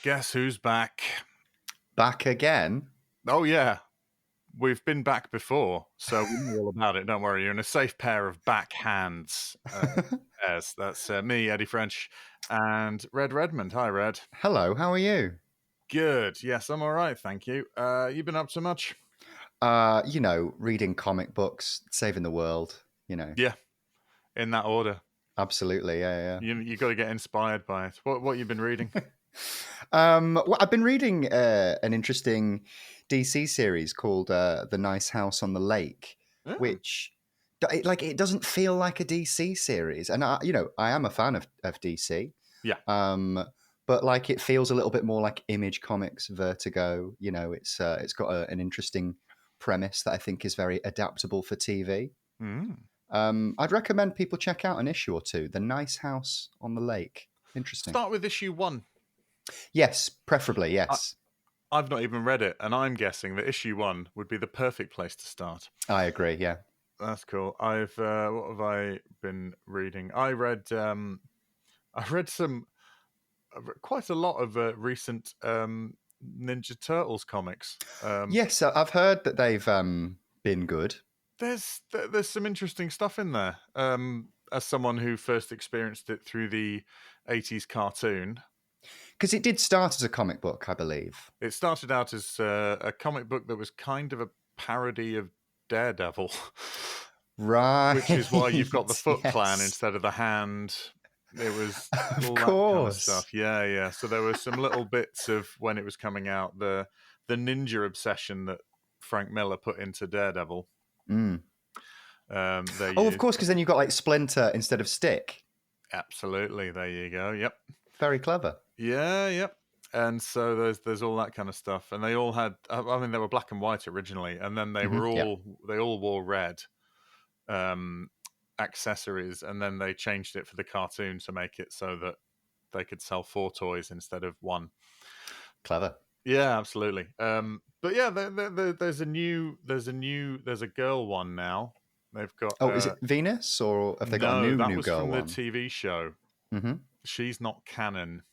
Guess who's back? Back again? Oh, yeah. We've been back before, so we know all about it. Don't worry. You're in a safe pair of back hands. Yes, that's me, Eddie French, and Red Redmond. Hi, Red. Hello, how are you? Good. Yes, I'm all right. Thank you. You been up to much? Reading comic books, saving the world, Yeah, in that order. Absolutely, yeah. You got to get inspired by it. What you been reading? Well, I've been reading an interesting DC series called The Nice House on the Lake, which it doesn't feel like a DC series, and I am a fan of DC. Yeah. But like it feels a little bit more like Image Comics, Vertigo. It's got an interesting premise that I think is very adaptable for TV. I'd recommend people check out an issue or two. The Nice House on the Lake. Interesting. Start with issue 1. Yes, preferably, yes. I've not even read it, and I'm guessing that issue 1 would be the perfect place to start. I agree, yeah. That's cool. What have I been reading? I read quite a lot of recent Ninja Turtles comics. Yes, I've heard that they've been good. There's some interesting stuff in there. As someone who first experienced it through the 80s cartoon. Because it did start as a comic book, I believe. It started out as a comic book that was kind of a parody of Daredevil. Right. Which is why you've got the Foot Clan instead of the hand. It was all that kind of stuff. Yeah. So there were some little bits of when it was coming out, the ninja obsession that Frank Miller put into Daredevil. Of course, because then you've got like Splinter instead of Stick. Absolutely. There you go. Yep. Very clever. Yeah, yep. And so there's all that kind of stuff, and they all had. I mean, they were black and white originally, and then they were all they all wore red accessories, and then they changed it for the cartoon to make it so that they could sell 4 toys instead of 1. Clever. Yeah, absolutely. But yeah, there's a girl one now. They've got. Is it Venus, or have they got a new girl one? No, that was from the TV show. She's not canon.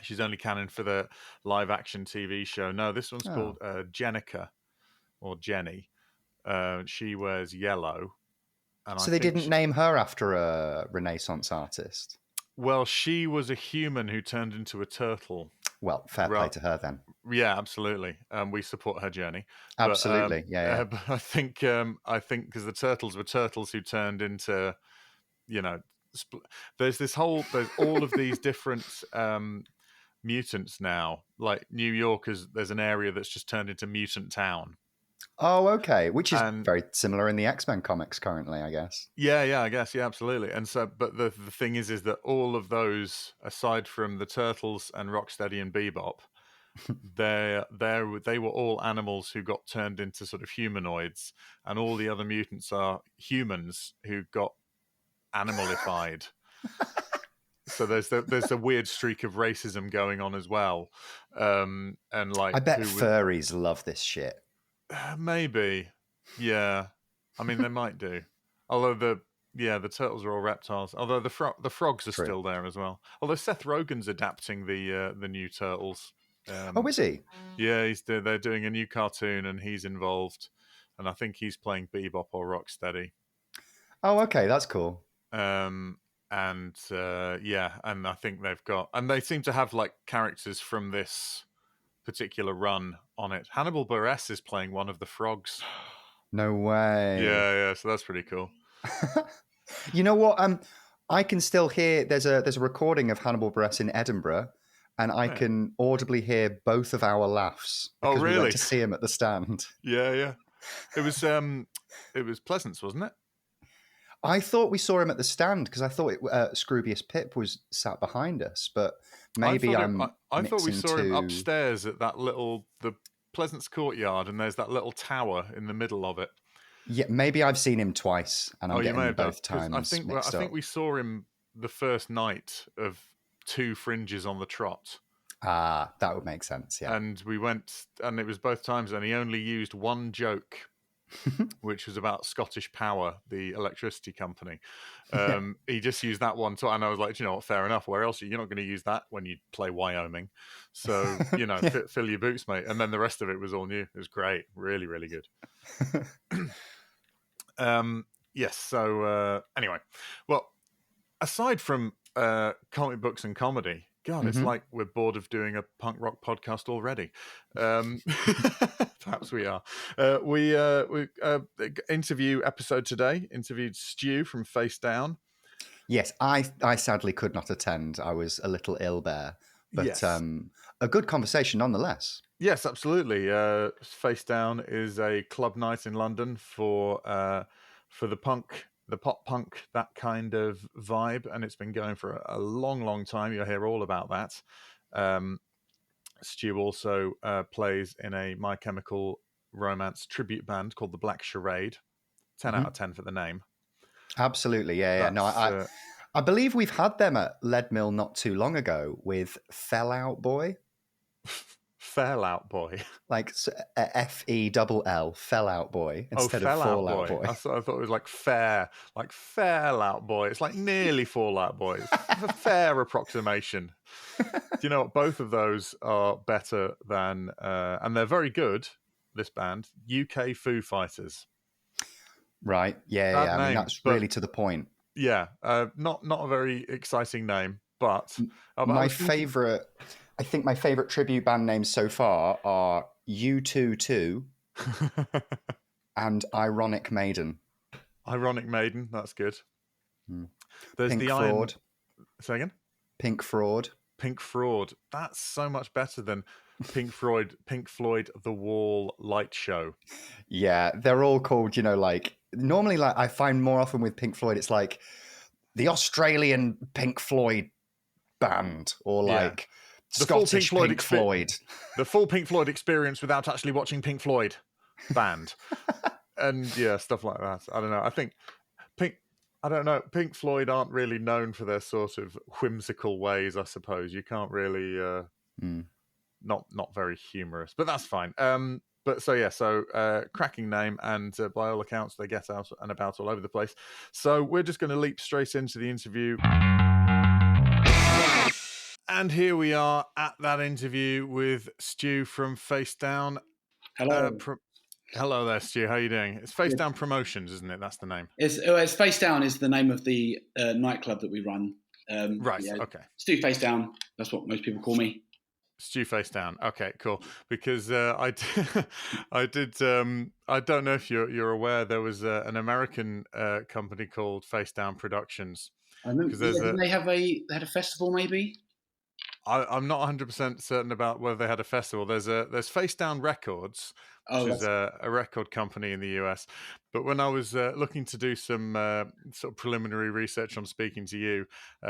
She's only canon for the live action TV show. No, this one's called Jenica, or Jenny. She wears yellow. And so they didn't name her after a Renaissance artist? Well, she was a human who turned into a turtle. Well, fair play to her then. Yeah, absolutely. We support her journey. Absolutely, yeah. But I think because the turtles were turtles who turned into, there's all of these different mutants now. Like New York there's an area that's just turned into Mutant Town. Oh, okay. Which is very similar in the X-Men comics currently, I guess. Yeah, I guess, yeah, absolutely. And so, but the thing is that all of those, aside from the Turtles and Rocksteady and Bebop, they were all animals who got turned into sort of humanoids, and all the other mutants are humans who got animalified. So there's a weird streak of racism going on as well, and like I bet furries love this shit. Maybe, yeah. I mean, they might do. Although the turtles are all reptiles. Although the frogs are still there as well. Although Seth Rogen's adapting the new Turtles. Is he? Yeah, they're doing a new cartoon and he's involved, and I think he's playing Bebop or Rocksteady. Oh, okay, that's cool. And I think they seem to have like characters from this particular run on it. Hannibal Buress is playing one of the frogs. No way. Yeah, so that's pretty cool. You know what? I can still hear there's a recording of Hannibal Buress in Edinburgh, and I can audibly hear both of our laughs. Oh, really? We went to see him at the stand. Yeah. It was Pleasance, wasn't it? I thought we saw him at the stand because I thought Scroobius Pip was sat behind us, but maybe I thought we saw him upstairs at the Pleasance courtyard, and there's that little tower in the middle of it. Yeah, maybe I've seen him twice, and I'm getting them both times mixed up. I think we saw him the first night of 2 Fringes on the Trot. That would make sense, yeah. And we went, and it was both times, and he only used one joke which was about Scottish Power, the electricity company. Yeah. He just used that one, and I was like, you know what, fair enough. Where else? You're not going to use that when you play Wyoming. So, you know, Yeah. fill your boots, mate. And then the rest of it was all new. It was great. Really, really good. Yes. So anyway, well, aside from comic books and comedy, God, it's like we're bored of doing a punk rock podcast already. Perhaps we are. We interview episode today. Interviewed Stu from Face Down. Yes, I sadly could not attend. I was a little ill there, but Yes. a good conversation nonetheless. Yes, absolutely. Face Down is a club night in London for the pop punk, that kind of vibe, and it's been going for a long, long time. You'll hear all about that. Stu also plays in a My Chemical Romance tribute band called the Black Charade. 10 out of 10 for the name. Absolutely, yeah. No, I believe we've had them at Lead Mill not too long ago with Fell Out Boy. Fell Out Boy, like Fell, Fell Out Boy, instead of Fall Out Boy. I thought it was like fair, like Fell Out Boy. It's like nearly Fall Out Boy. It's a fair approximation. Do you know what? Both of those are better than, and they're very good. This band, UK Foo Fighters. Right. Yeah. Bad I mean, name, that's really to the point. Yeah. Not a very exciting name, but my favorite tribute band names so far are U22 and Ironic Maiden. Ironic Maiden, that's good. There's Pink the Fraud. Say again? Pink Fraud. Pink Fraud. That's so much better than Pink Floyd, The Wall Light Show. Yeah, they're all called, you know, like normally, like I find more often with Pink Floyd, it's like the Australian Pink Floyd band or like the Scottish Pink Floyd. The full Pink Floyd experience without actually watching Pink Floyd band. And yeah, stuff like that. I don't know. I think Pink Floyd aren't really known for their sort of whimsical ways, I suppose. You can't really not very humorous, but that's fine. Cracking name, and by all accounts they get out and about all over the place. So we're just going to leap straight into the interview. And here we are at that interview with Stu from Face Down. Hello. Hello there, Stu. How are you doing? It's Face Down Promotions, isn't it? That's the name. It's Face Down is the name of the nightclub that we run. Right. Yeah. Okay. Stu Face Down. That's what most people call me. Stu Face Down. Okay, cool. Because I did. I don't know if you're aware. There was an American company called Face Down Productions. I remember. They had a festival, maybe. I'm not 100% certain about whether they had a festival. There's Face Down Records, which is a record company in the US. But when I was looking to do some sort of preliminary research on speaking to you,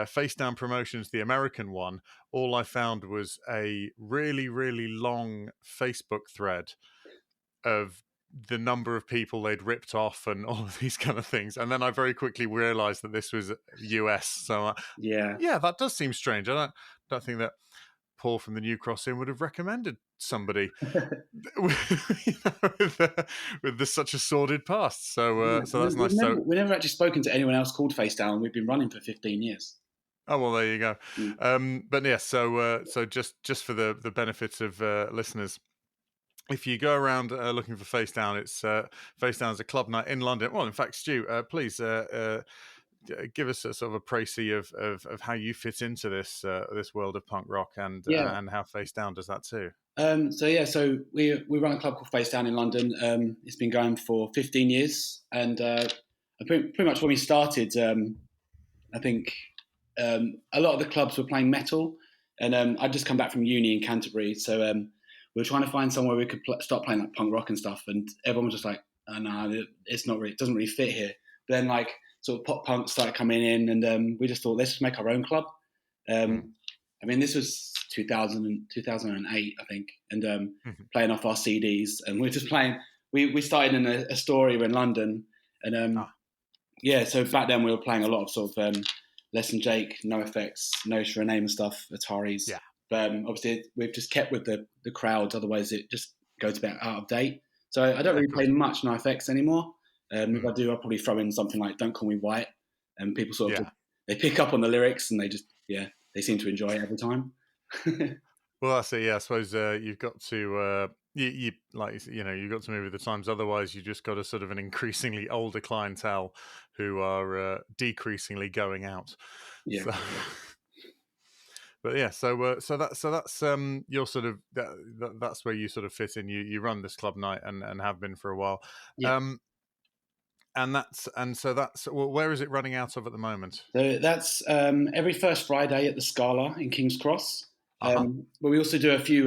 Face Down Promotions, the American one, all I found was a really, really long Facebook thread of the number of people they'd ripped off and all of these kind of things. And then I very quickly realized that this was US. So that does seem strange. I don't think that Paul from the New Cross Inn would have recommended somebody with such a sordid past. So that's nice. We've never actually spoken to anyone else called Face Down. We've been running for 15 years. Oh, well, there you go. But yeah, so just for the benefits of listeners, if you go around looking for Face Down, it's Face Down is a club night in London. Well, in fact, Stu, please give us a sort of a précis of how you fit into this world of punk rock and how Face Down does that too. So we run a club called Face Down in London. It's been going for 15 years, and pretty much when we started, I think a lot of the clubs were playing metal, and I'd just come back from uni in Canterbury, so we were trying to find somewhere we could start playing like punk rock and stuff, and everyone was just like, "Oh, no, it's not really, it doesn't really fit here." But then like sort of pop punk started coming in, and we just thought, let's just make our own club. I mean, this was 2008, I think, and playing off our CDs, and we're just playing. We started in a Astoria in London, and so back then we were playing a lot of sort of Less Than Jake, NoFX, No For a Name and stuff, Ataris. Yeah. But obviously we've just kept with the crowds, otherwise it just goes a bit out of date. So I don't really play much NOFX anymore. If I do, I'll probably throw in something like "Don't Call Me White," and people sort of they pick up on the lyrics and they just they seem to enjoy it every time. Well, that's it. Yeah, I suppose you've got to you've got to move with the times. Otherwise, you just got a sort of an increasingly older clientele who are decreasingly going out. Yeah. So, but yeah, so that's your sort of that's where you sort of fit in. You run this club night and have been for a while. Yeah. So that's where is it running out of at the moment? So that's every first Friday at the Scala in King's Cross. But we also do a few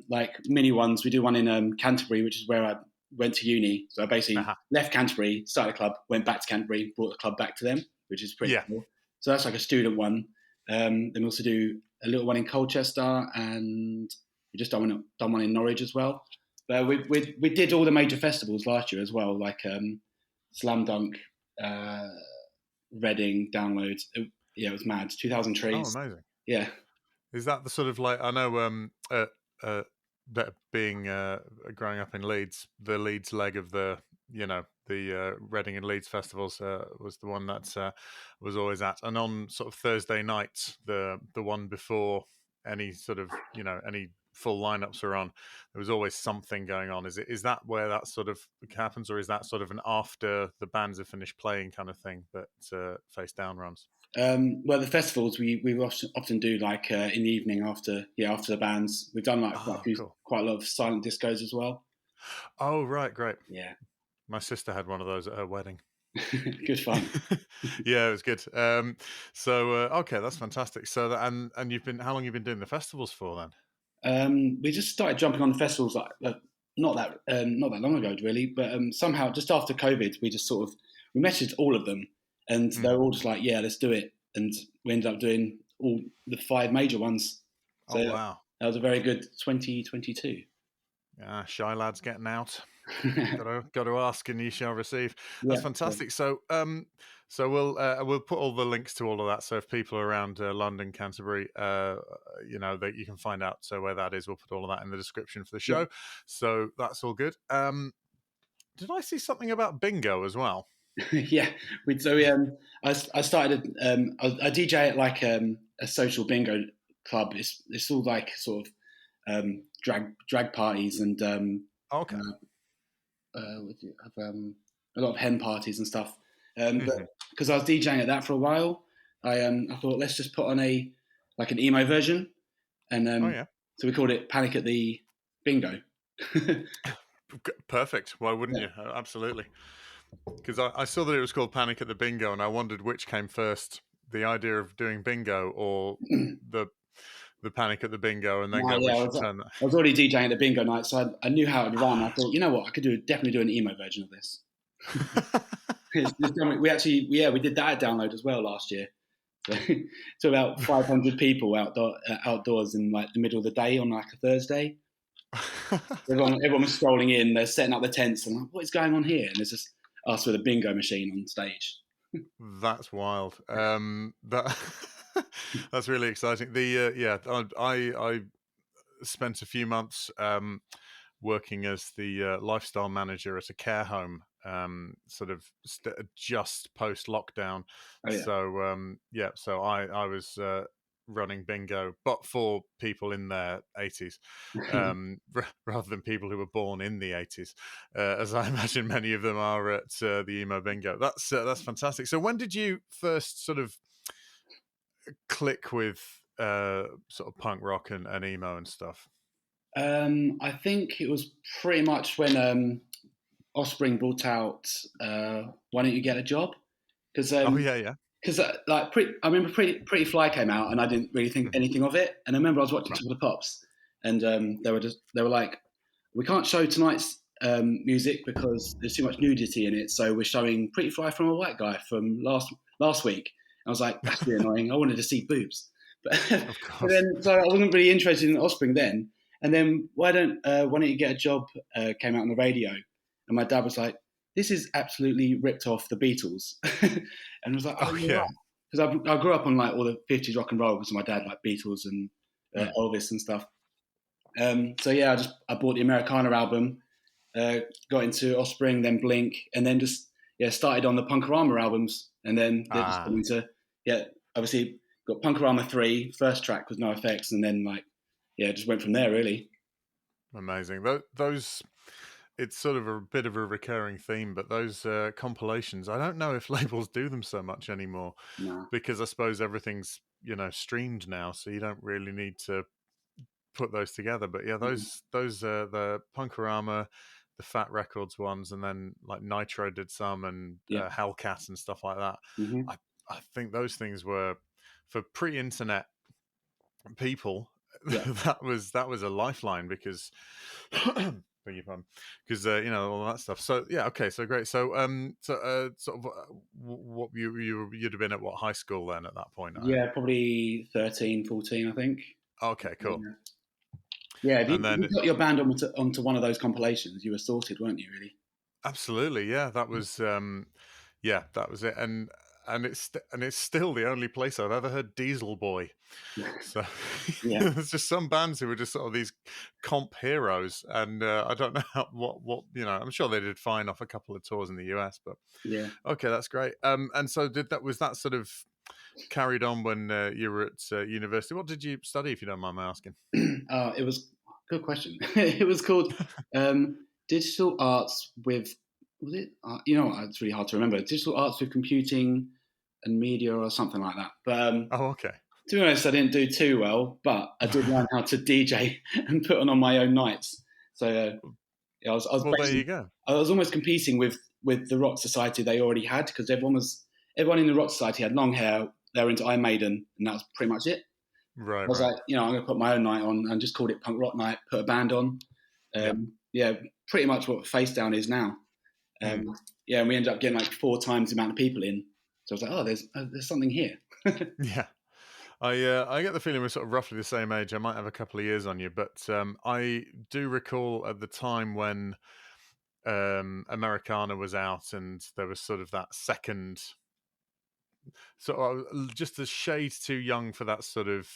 like mini ones. We do one in Canterbury, which is where I went to uni. So I basically left Canterbury, started a club, went back to Canterbury, brought the club back to them, which is pretty cool. So that's like a student one. Then we also do a little one in Colchester, and we just done one in Norwich as well. But we did all the major festivals last year as well, like Slam Dunk, Reading, Downloads. It was mad. 2,000 Trees. Oh, amazing. Yeah. Is that the sort of like, I know that being growing up in Leeds, the Leeds leg of the Reading and Leeds festivals was the one that was always at, and on sort of Thursday nights, the one before any sort of any full lineups are on, there was always something going on. Is that where that sort of happens, or is that sort of an after the bands have finished playing kind of thing that face down runs? Well, the festivals we often do like in the evening after the bands. We've done like quite a lot of silent discos as well. Oh right, great. Yeah, my sister had one of those at her wedding. Good fun. Yeah, it was good. Okay, that's fantastic. So and how long have you been doing the festivals for then? We just started jumping on the festivals like not that long ago really, but somehow just after COVID we just we messaged all of them. And they were all just like, yeah, let's do it. And we ended up doing all the 5 major ones. So wow. That was a very good 2022. Yeah, shy lads getting out. got to ask and you shall receive. That's fantastic. Yeah. So we'll put all the links to all of that. So if people are around London, Canterbury, that you can find out where that is. We'll put all of that in the description for the show. Yeah. So that's all good. Did I see something about bingo as well? Yeah, I started. I DJ at like a social bingo club. It's all like sort of drag parties and okay. Have a lot of hen parties and stuff. But because I was DJing at that for a while, I thought let's just put on an emo version, and so we called it Panic at the Bingo. Perfect. Why wouldn't you? Absolutely. Because I saw that it was called Panic at the Bingo, and I wondered which came first: the idea of doing bingo or the Panic at the Bingo, and then I was already DJing at the bingo night, so I knew how it would run. I thought, you know what, I could definitely do an emo version of this. We did that at Download as well last year. So about 500 people outdoors in like the middle of the day on like a Thursday. Everyone was strolling in. They're setting up the tents, and like, what is going on here? And there's just us with a bingo machine on stage. That's wild. That's really exciting. I spent a few months working as the lifestyle manager at a care home, just post lockdown. Oh, yeah. So I was running bingo, but for people in their 80s, rather than people who were born in the 80s, as I imagine many of them are at the emo bingo. That's fantastic. So when did you first sort of click with sort of punk rock and emo and stuff? I think it was pretty much when Offspring brought out "Why Don't You Get a Job?" Because Because I remember Pretty Fly came out and I didn't really think anything of it. And I remember I was watching Top of the Pops, and they were like, we can't show tonight's music because there's too much nudity in it. So we're showing Pretty Fly from a White Guy from last week. And I was like, that's really annoying. I wanted to see boobs, but then so I wasn't really interested in Offspring then. And then Why Don't You Get a Job came out on the radio, and my dad was like, this is absolutely ripped off the Beatles. And I was like, oh yeah. Because I grew up on like all the 50s rock and roll because my dad liked Beatles and Elvis and stuff. I bought the Americana album, got into Offspring, then Blink, and then just started on the Punkorama albums, and then they just got into obviously got Punkorama 3. First track was NOFX, and then just went from there really. Amazing. Those, it's sort of a bit of a recurring theme, but those compilations, I don't know if labels do them so much anymore, because I suppose everything's streamed now, so you don't really need to put those together. But yeah, those the Punkorama, the Fat Records ones, and then like Nitro did some, and Hellcat and stuff like that. I think those things were, for pre-internet people, that was a lifeline, because beg your pardon, because all that stuff. So okay, so great. So sort of what you'd have been at, what, high school then at that point? Probably 13, 14, I think. Okay, cool. Yeah, if you got your band onto one of those compilations, you were sorted, weren't you? Really? Absolutely, yeah. That was that was it, and it's still the only place I've ever heard Diesel Boy. So there's just some bands who were just sort of these comp heroes, and I don't know what I'm sure they did fine off a couple of tours in the US, but okay, that's great. And so was that sort of carried on when you were at university? What did you study, if you don't mind my asking? It was good question. It was called Digital Arts with, was it? It's really hard to remember. Digital Arts with Computing and Media, or something like that. But okay. To be honest, I didn't do too well, but I did learn how to DJ and put on my own nights. So I was well, there you go. I was almost competing with the Rock Society they already had, because everyone in the Rock Society had long hair. They were into Iron Maiden, and that was pretty much it. Right. I was like, I'm going to put my own night on, and just called it Punk Rock Night. Put a band on. Pretty much what Face Down is now. And we ended up getting like 4 times the amount of people in. So I was like, there's something here. Yeah. I get the feeling we're sort of roughly the same age. I might have a couple of years on you, but I do recall at the time when Americana was out, and there was sort of that second. So I was just a shade too young for that sort of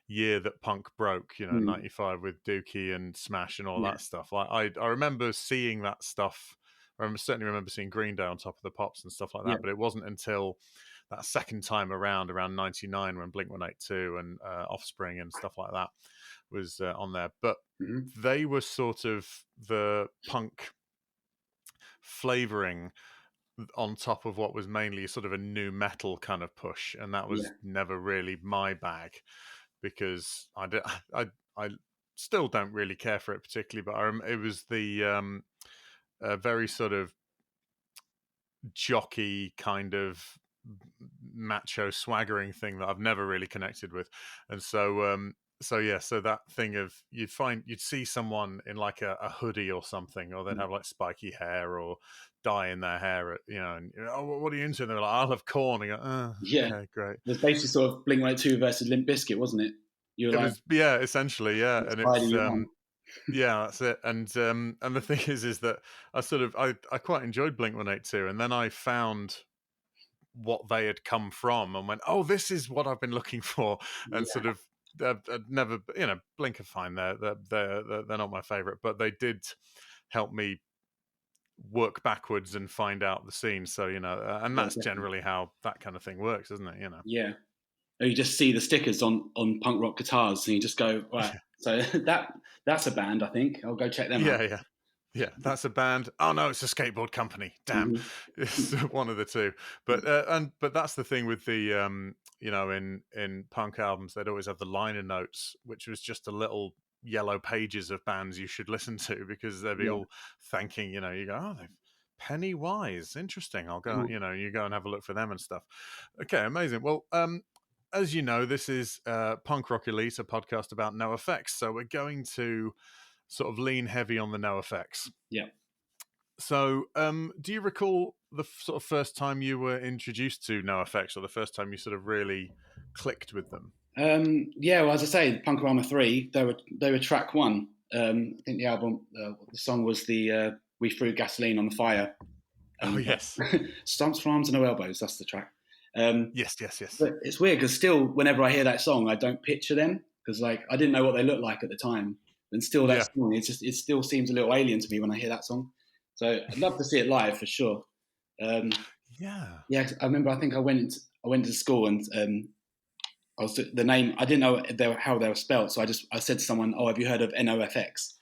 year that punk broke, 95 with Dookie and Smash and all that stuff. Like I remember seeing that stuff. I certainly remember seeing Green Day on Top of the Pops and stuff like that, but it wasn't until that second time around 99, when Blink-182 and Offspring and stuff like that was on there. But they were sort of the punk flavoring on top of what was mainly sort of a new metal kind of push, and that was never really my bag, because I still don't really care for it particularly, but it was the very sort of jockey kind of macho swaggering thing that I've never really connected with. And so so that thing of you'd see someone in like a hoodie or something, or they'd have like spiky hair or dye in their hair, and what are you into? And they're like, I'll have Corn. And go, okay, great. It was basically sort of Blink-182 versus Limp Bizkit, wasn't it? Essentially, yeah. And it's yeah, that's it. And the thing is that I quite enjoyed Blink-182, and then I found what they had come from and went, oh, this is what I've been looking for, and sort of I'd never, Blink are fine. They're not my favorite, but they did help me work backwards and find out the scene. So and that's generally how that kind of thing works, isn't it? Yeah. Or you just see the stickers on punk rock guitars, and you just go, right. So that's a band. I think I'll go check them out. Yeah, that's a band. Oh no, it's a skateboard company. Damn, it's one of the two. But but that's the thing with the in punk albums, they'd always have the liner notes, which was just a little yellow pages of bands you should listen to, because they'd be all thanking. You go, oh, they've Pennywise, interesting. I'll go. You go and have a look for them and stuff. Okay, amazing. Well, as you know, this is Punk Rock Elite, a podcast about NOFX. So we're going to sort of lean heavy on the NOFX. Yeah. So, do you recall the sort of first time you were introduced to NOFX, or the first time you sort of really clicked with them? Well, as I say, Punkorama 3, they were track 1. I think the album, the song was the We Threw Gasoline on the Fire. Oh yes, Stumps for Arms and No Elbows. That's the track. Yes. But it's weird because still, whenever I hear that song, I don't picture them, because I didn't know what they looked like at the time. and still that song, it still seems a little alien to me when I hear that song. So I'd love to see it live for sure. I remember. I think I went to school and I was the name. I didn't know how they were spelled, so I said to someone, "Oh, have you heard of NOFX?"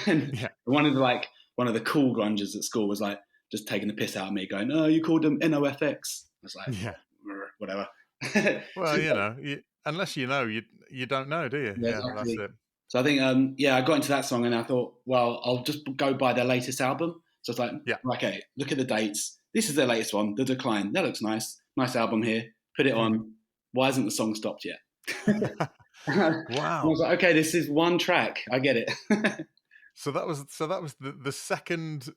And one of the cool grungers at school was like just taking the piss out of me, going, "Oh, you called them NOFX?" I was like, whatever. Well, unless you know, you don't know, do you? Yeah, exactly. That's it. So I think, I got into that song and I thought, well, I'll just go by their latest album. So it's like, okay, look at the dates. This is their latest one, The Decline. That looks nice. Nice album here. Put it on. Why hasn't the song stopped yet? Wow. I was like, okay, this is one track. I get it. So that was the second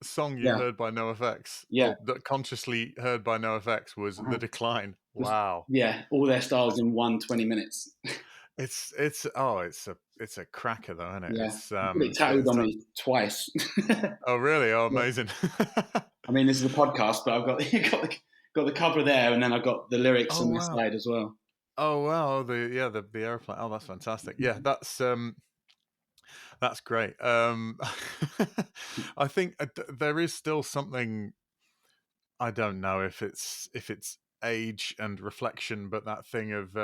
song you heard by NOFX, or that consciously heard by NOFX was The Decline. Wow. Yeah, all their styles in 20 minutes. It's a cracker though, isn't it? Yeah, it's tattooed on me twice. Oh really? Oh, amazing. I mean, this is a podcast, but I've got the cover there, and then I've got the lyrics on this side as well. Oh wow, the airplane. Oh, that's fantastic. Yeah, that's great. I think there is still something. I don't know if it's age and reflection, but that thing of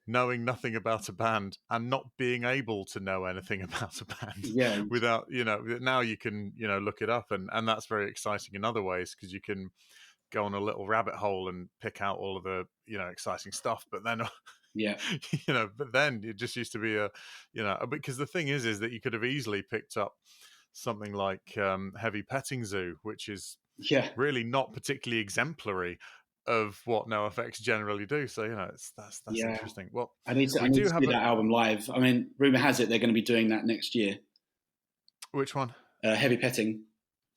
knowing nothing about a band and not being able to know anything about a band without, now you can, look it up, and that's very exciting in other ways because you can go on a little rabbit hole and pick out all of the, exciting stuff. But then, but then it just used to be because the thing is that you could have easily picked up something like Heavy Petting Zoo, which is really not particularly exemplary of what NOFX generally do. So that's interesting. Well, I need to see that album live. I mean, rumor has it they're going to be doing that next year. Which one? Heavy Petting.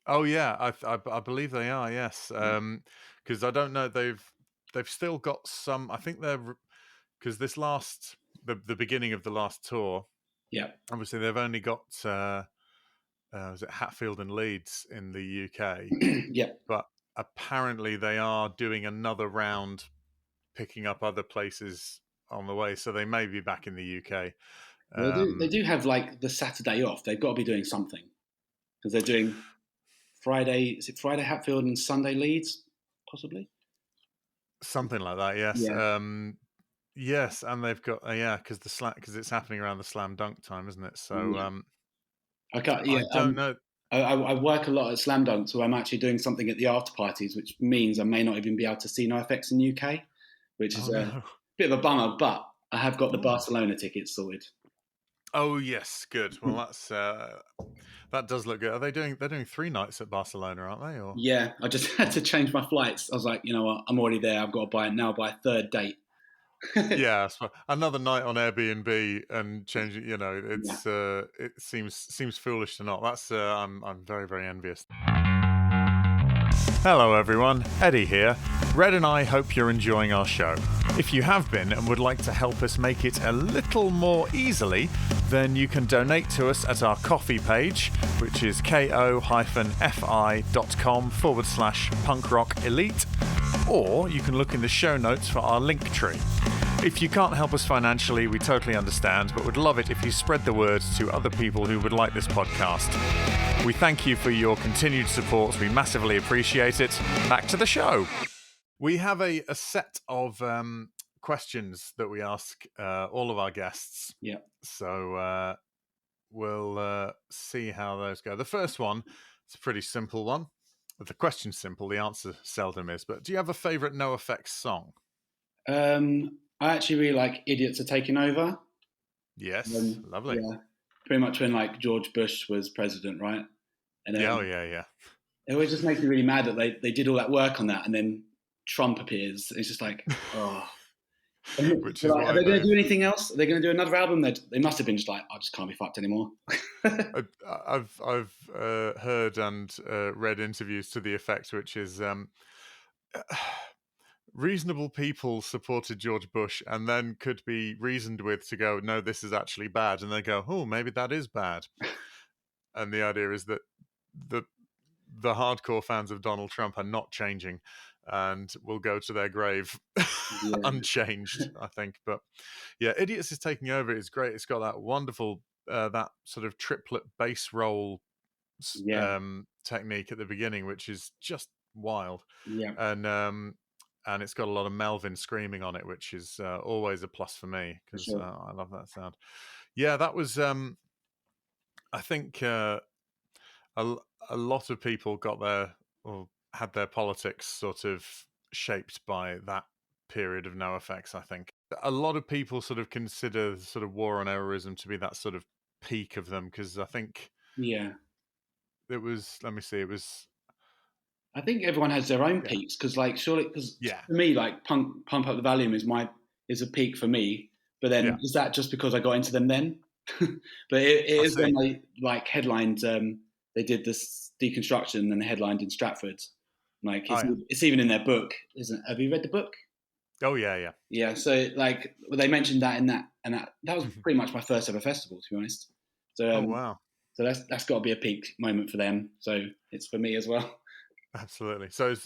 Oh yeah, I believe they are. Yes, because I don't know. They've still got some. I think because this the beginning of the last tour. Yeah. Obviously, they've only got. Was it Hatfield and Leeds in the UK? Yeah. But apparently they are doing another round, picking up other places on the way. So they may be back in the UK. They do have like the Saturday off. They've got to be doing something because they're doing Friday. Is it Friday Hatfield and Sunday Leeds, possibly? Something like that. Yes. Yeah. Yes, and they've got because it's happening around the Slam Dunk time, isn't it? So I don't know. I work a lot at Slam Dunk, so I'm actually doing something at the after parties, which means I may not even be able to see NOFX in the UK, which is a bit of a bummer. But I have got the Barcelona tickets sorted. Oh yes, good. Well, that's that does look good. They're doing 3 nights at Barcelona, aren't they? Or yeah, I just had to change my flights. I was like, you know what, I'm already there. I've got to buy a third date. Yeah, so another night on Airbnb and changing. It's it seems foolish to not. That's I'm very, very envious. Hello everyone, Eddie here. Red and I hope you're enjoying our show. If you have been and would like to help us make it a little more easily, then you can donate to us at our Ko-fi page, which is ko-fi.com/punkrockelite, or you can look in the show notes for our link tree. If you can't help us financially, we totally understand, but would love it if you spread the word to other people who would like this podcast. We thank you for your continued support. We massively appreciate it. Back to the show. We have a set of questions that we ask all of our guests. Yeah. So we'll see how those go. The first one is a pretty simple one. The question's simple. The answer seldom is. But do you have a favourite NOFX song? I actually really like Idiots Are Taking Over. Yes, lovely. Yeah, pretty much when like George Bush was president, right? And yeah. It always just makes me really mad that they did all that work on that, and then Trump appears. It's just like, oh. Which is are they going to do anything else? Are they going to do another album? They must have been just like, I just can't be fucked anymore. I've heard and read interviews to the effect, which is reasonable people supported George Bush and then could be reasoned with to go, no, this is actually bad, and they go, oh, maybe that is bad. And the idea is that the hardcore fans of Donald Trump are not changing and will go to their grave unchanged, I think. But yeah, Idiots Is Taking Over is great. It's got that wonderful that sort of triplet bass roll Yeah. technique at the beginning, which is just wild. Yeah. And it's got a lot of Melvin screaming on it, which is always a plus for me, For because sure. I love that sound. Yeah, that was. I think a lot of people got their, or had their politics sort of shaped by that period of NoFX. I think a lot of people sort of consider sort of War on Errorism to be that sort of peak of them, because I think Yeah. it was. Let me see. It was. I think everyone has their own Yeah. peaks, because like surely, because Yeah. for me, like pump up the volume is a peak for me. But then Yeah. is that just because I got into them then? But it is see. when they like headlined. They did this deconstruction and they headlined in Stratford. Like Oh, yeah. it's even in their book, isn't? Have you read the book? Oh yeah, yeah. Yeah. So like they mentioned that in that, and that was pretty much my first ever festival, to be honest. So Oh wow. so that's got to be a peak moment for them. So it's for me as well. Absolutely. So is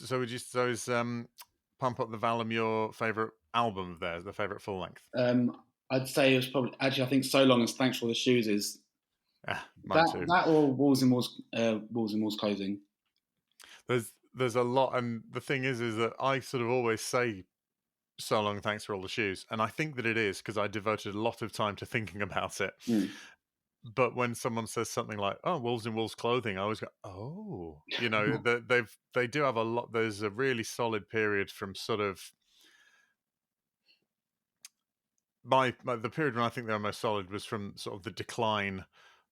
Pump Up the Valum your favorite album of theirs, the favorite full length? I'd say it was probably actually I think So Long as Thanks for the Shoes is Mine too. that or Walls and Walls Closing. There's a lot, and the thing is that I sort of always say So Long, Thanks for All the Shoes, and I think that it is because I devoted a lot of time to thinking about it. But when someone says something like, "Oh, Wolves in Wolves Clothing," I always go, "Oh," they do have a lot. There's a really solid period from sort of the period when I think they were most solid was from sort of the decline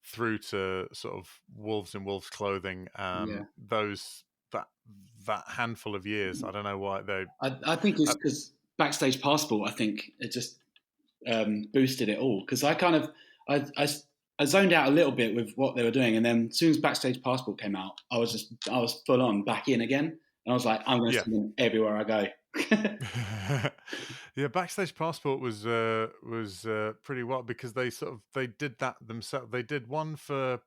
through to sort of Wolves in Wolves Clothing. Yeah. Those that handful of years. I don't know why they. I think it's because Backstage Passport. I think it just boosted it all, because I kind of I zoned out a little bit with what they were doing, and then as soon as Backstage Passport came out, I was full on back in again, and I was like, I'm going to see them everywhere I go. Yeah, Backstage Passport was pretty wild, because they did that themselves. They did one for,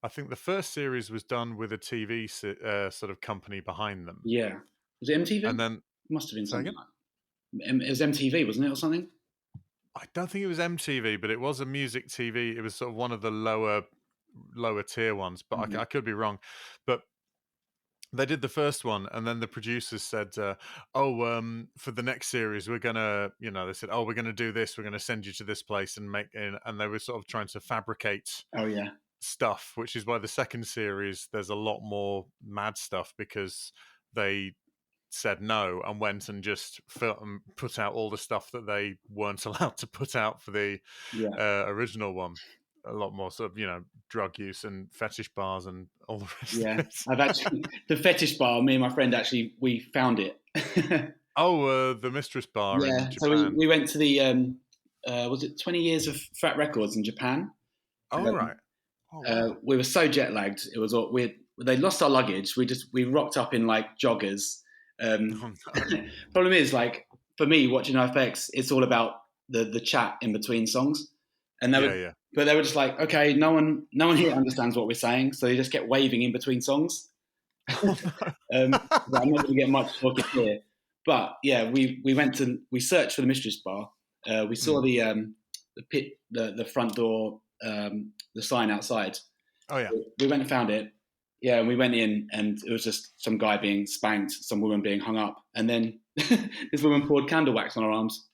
I think the first series was done with a TV sort of company behind them. Yeah, was it MTV? And then it must have been something like it was MTV, wasn't it, or something? I don't think it was MTV, but it was a music TV. It was sort of one of the lower tier ones, but I could be wrong. But they did the first one, and then the producers said, for the next series, we're gonna, they said, we're gonna do this. We're gonna send you to this place and and they were sort of trying to fabricate stuff, which is why the second series there's a lot more mad stuff, because they said no and went and just put out all the stuff that they weren't allowed to put out for the original one. A lot more sort of, drug use and fetish bars and all the rest of it. I've actually, the fetish bar, me and my friend we found it. The Mistress Bar in Japan. So we went to the, was it 20 years of Fat Records in Japan? Oh, right. Oh, wow. We were so jet lagged. It was all they lost our luggage. We rocked up in like joggers. Problem is, like, for me watching NOFX, it's all about the chat in between songs, and but they were just like, okay, no one here understands what we're saying, so they just kept waving in between songs. I'm not going to get much talking here, but yeah, we searched for the Mistress Bar. We saw the pit, the front door, the sign outside. Oh yeah, we went and found it. Yeah, and we went in, and it was just some guy being spanked, some woman being hung up, and then this woman poured candle wax on our arms.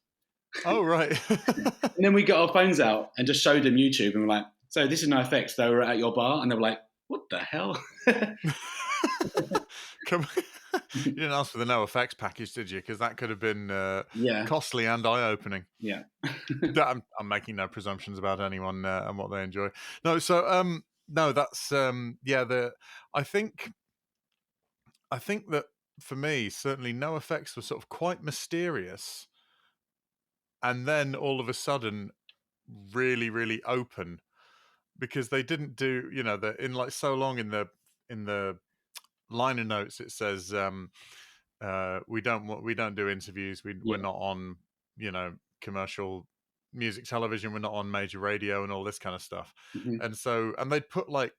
Oh, right. And then we got our phones out and just showed them YouTube, and we're like, so this is NOFX, they were at your bar, and they were like, what the hell? You didn't ask for the NOFX package, did you? Because that could have been costly and eye-opening. Yeah. I'm making no presumptions about anyone and what they enjoy. No, so no, that's I think that for me, certainly NOFX was sort of quite mysterious, and then all of a sudden really, really open, because they didn't do, in like So Long in the liner notes it says we don't do interviews, we're not on commercial music television, we're not on major radio and all this kind of stuff. And they'd put like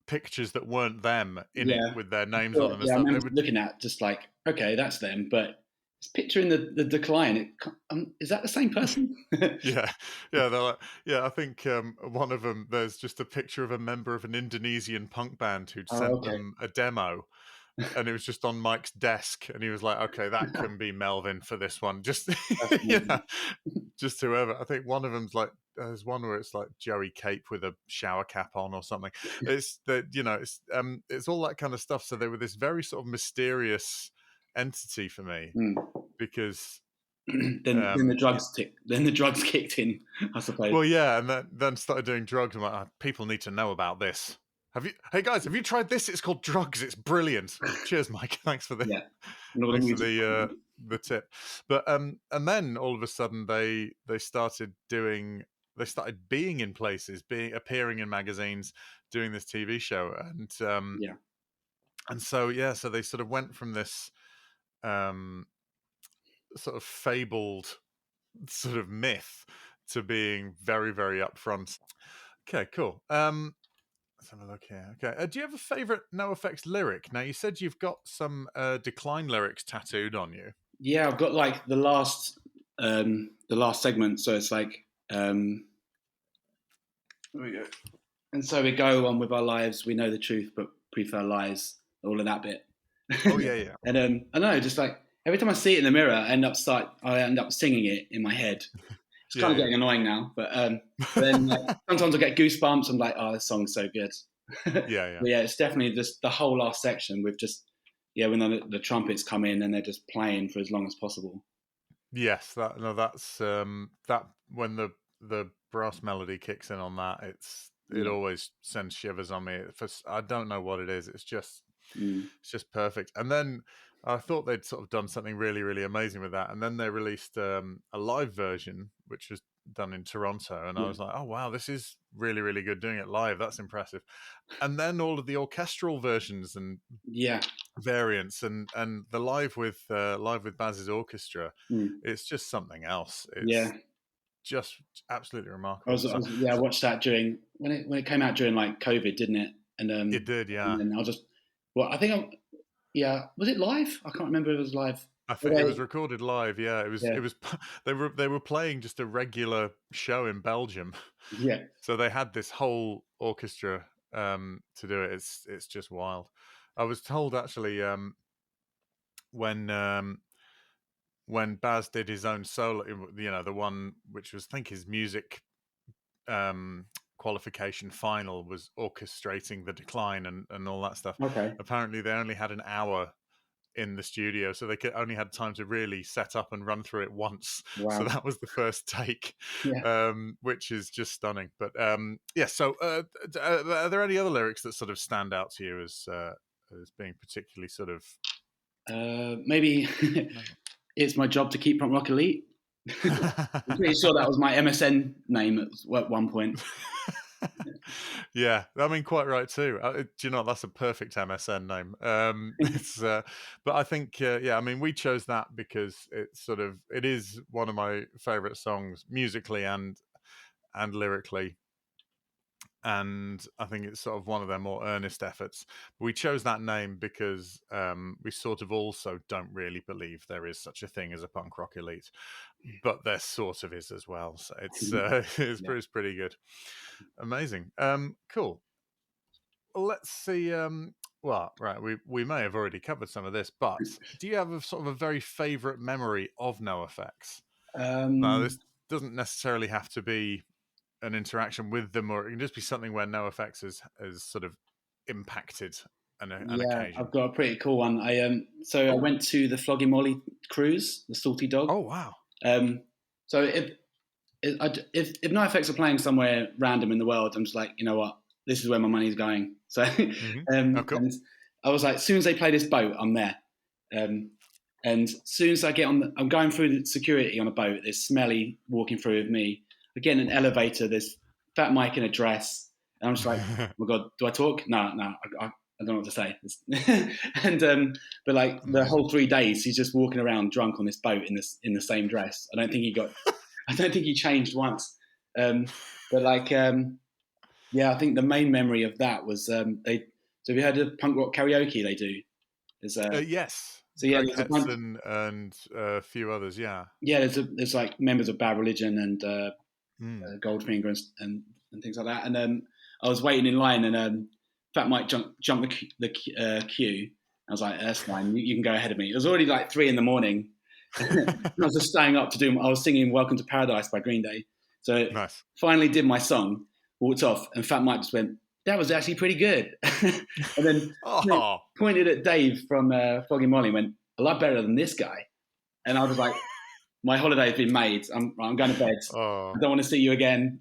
pictures that weren't them in it with their names on them and stuff. I remember looking at just like, okay, that's them, but picturing the decline. Is that the same person? Yeah, they're like, I think one of them, there's just a picture of a member of an Indonesian punk band who'd sent them a demo, and it was just on Mike's desk, and he was like, okay, that can be Melvin for this one. Just just whoever. I think one of them's like, there's one where it's like Joey Cape with a shower cap on or something. It's that, it's all that kind of stuff. So they were this very sort of mysterious entity for me, because then the drugs kicked in, I suppose. Well, yeah, and then started doing drugs. I'm like, people need to know about this. Hey guys, have you tried this? It's called drugs. It's brilliant. Cheers, Mike. Thanks for the the tip. But and then all of a sudden they started being in places, appearing in magazines, doing this TV show, and so they sort of went from this sort of fabled sort of myth to being very, very upfront. Okay, cool. Let's have a look here. Okay, do you have a favorite NOFX lyric? Now, you said you've got some Decline lyrics tattooed on you. Yeah, I've got like the last segment. So it's like, here we go. And so we go on with our lives. We know the truth, but prefer lies. All of that bit. Oh yeah. And I don't know, just like every time I see it in the mirror, I end up singing it in my head. It's kind of getting annoying now, but then sometimes I get goosebumps. I'm like, oh, this song's so good. Yeah. But it's definitely just the whole last section with just when the trumpets come in and they're just playing for as long as possible. Yes, that's that when the brass melody kicks in on that, it always sends shivers on me. I don't know what it is. It's just perfect. And then I thought they'd sort of done something really, really amazing with that. And then they released a live version, which was done in Toronto. And I was like, oh, wow, this is really, really good doing it live. That's impressive. And then all of the orchestral versions and variants and the live with Baz's orchestra, it's just something else. It's just absolutely remarkable. I watched that during when it came out during like COVID, didn't it? And it did, yeah. And I just was it live? I can't remember if it was live. I think it was recorded live. Yeah, it was. It was. They were playing just a regular show in Belgium. Yeah. So they had this whole orchestra to do it. It's just wild. I was told actually when Baz did his own solo, the one which was, I think, his music qualification final was orchestrating the Decline and all that stuff. Okay. Apparently they only had an hour in the studio, so they only had time to really set up and run through it once. Wow. So that was the first take, which is just stunning. But so are there any other lyrics that sort of stand out to you as being particularly sort of maybe it's my job to keep punk rock elite? I'm pretty sure that was my MSN name at one point. Yeah, I mean, quite right too. Do you know, that's a perfect MSN name. It's but I think I mean, we chose that because it is one of my favorite songs musically and lyrically, and I think it's sort of one of their more earnest efforts. But we chose that name because we sort of also don't really believe there is such a thing as a punk rock elite, but there sort of is as well. So it's pretty good. Amazing. Cool. Well, let's see. Well, right, we may have already covered some of this, but do you have a sort of a very favourite memory of NOFX? Now, this doesn't necessarily have to be an interaction with them, or it can just be something where NOFX has sort of impacted an occasion. I've got a pretty cool one. I went to the Flogging Molly cruise, the Salty Dog. Oh wow! So if NOFX are playing somewhere random in the world, I'm just like, you know what, this is where my money's going. So, cool. And I was like, as soon as they play this boat, I'm there. And as soon as I get I'm going through the security on a boat. There's Smelly walking through with me. I get in an elevator. There's Fat Mike in a dress, and I'm just like, oh my god, do I talk? No, I don't know what to say. And but like the whole 3 days, he's just walking around drunk on this boat in the same dress. I don't think he changed once. But like, I think the main memory of that was so we heard of punk rock karaoke they do. Yes. So yeah, Greg Hetson and a few others. Yeah, there's like members of Bad Religion and Goldfinger and things like that. And I was waiting in line, and Fat Mike jumped the queue. I was like, that's fine, you can go ahead of me. It was already like 3 a.m. I was just staying up I was singing Welcome to Paradise by Green Day. So nice. Finally did my song, walked off, and Fat Mike just went, that was actually pretty good. And then pointed at Dave from Foggy Molly and went, a lot better than this guy. And I was like, my holiday's been made. I'm going to bed. I don't want to see you again.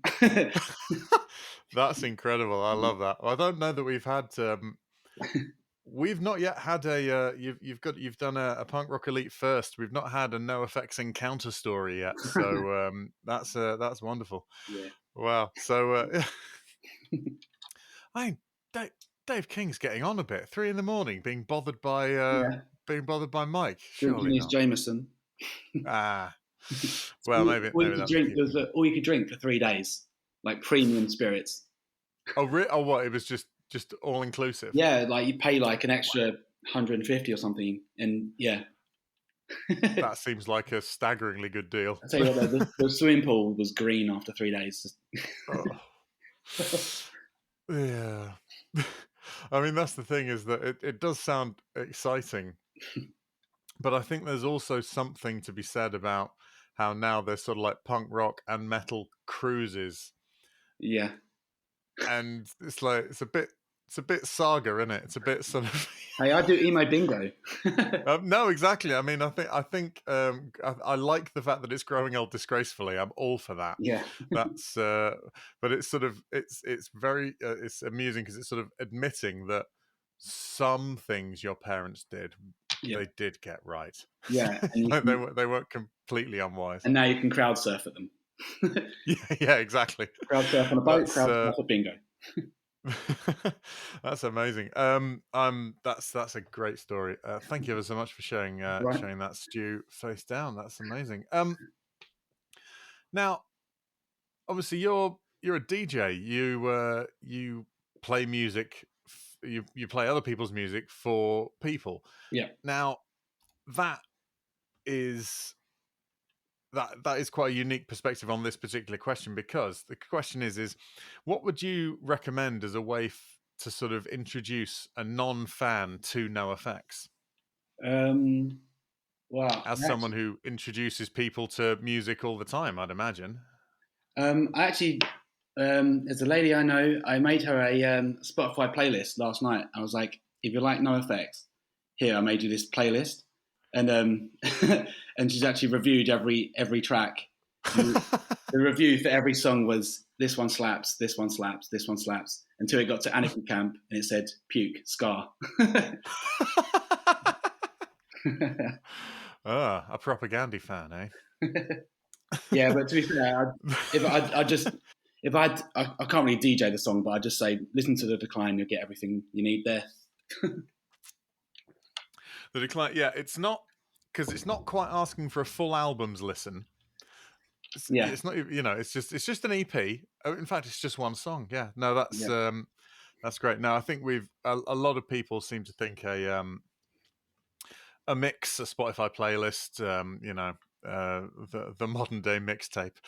That's incredible. I love that. I don't know that we've had... we've not yet had a you've done a punk rock elite first. We've not had a NOFX encounter story yet, so that's wonderful. Yeah. Wow. So I Dave King's getting on a bit. 3 a.m, being bothered by Mike. Surely not. Jameson. Well, maybe drink. There was all you could drink for 3 days, like premium spirits. Oh, what? It was just all inclusive. Yeah, like you pay like an extra 150 or something, and yeah. That seems like a staggeringly good deal. I tell you what, the swimming pool was green after 3 days. Yeah. I mean, that's the thing, is that it does sound exciting, but I think there's also something to be said about how now there's sort of like punk rock and metal cruises. Yeah. And it's like it's a bit saga, isn't it? It's a bit sort of. Hey, I do emo bingo. No, exactly. I mean, I think I like the fact that it's growing old disgracefully. I'm all for that. Yeah. That's but it's sort of it's very it's amusing because it's sort of admitting that some things your parents did, they did get right. Yeah, and they weren't completely unwise. And now you can crowd surf at them. yeah, exactly. Crowd surf on a boat, crowd surf at bingo. That's amazing. That's a great story. Thank you ever so much for sharing that, Stu. Face down. That's amazing. Now, obviously, you're a DJ. You play music. You play other people's music for people. Yeah. Now, that is quite a unique perspective on this particular question, because the question is what would you recommend as a way to sort of introduce a non-fan to NOFX? Wow. As someone who introduces people to music all the time, I'd imagine. Actually, there's a lady I know. I made her a Spotify playlist last night. I was like, if you like NOFX, here, I made you this playlist. And and she's actually reviewed every track. The review for every song was, this one slaps, this one slaps, this one slaps, until it got to Anarchy Camp and it said puke, scar. A propaganda fan, eh? Yeah, but to be fair, I can't really DJ the song, but I just say, listen to The Decline, you'll get everything you need there. The Decline, yeah, it's not, because it's not quite asking for a full album's listen. It's not, it's just an EP. In fact, it's just one song. Yeah, no, that's great. Now, I think a lot of people seem to think a mix, a Spotify playlist, the modern day mixtape.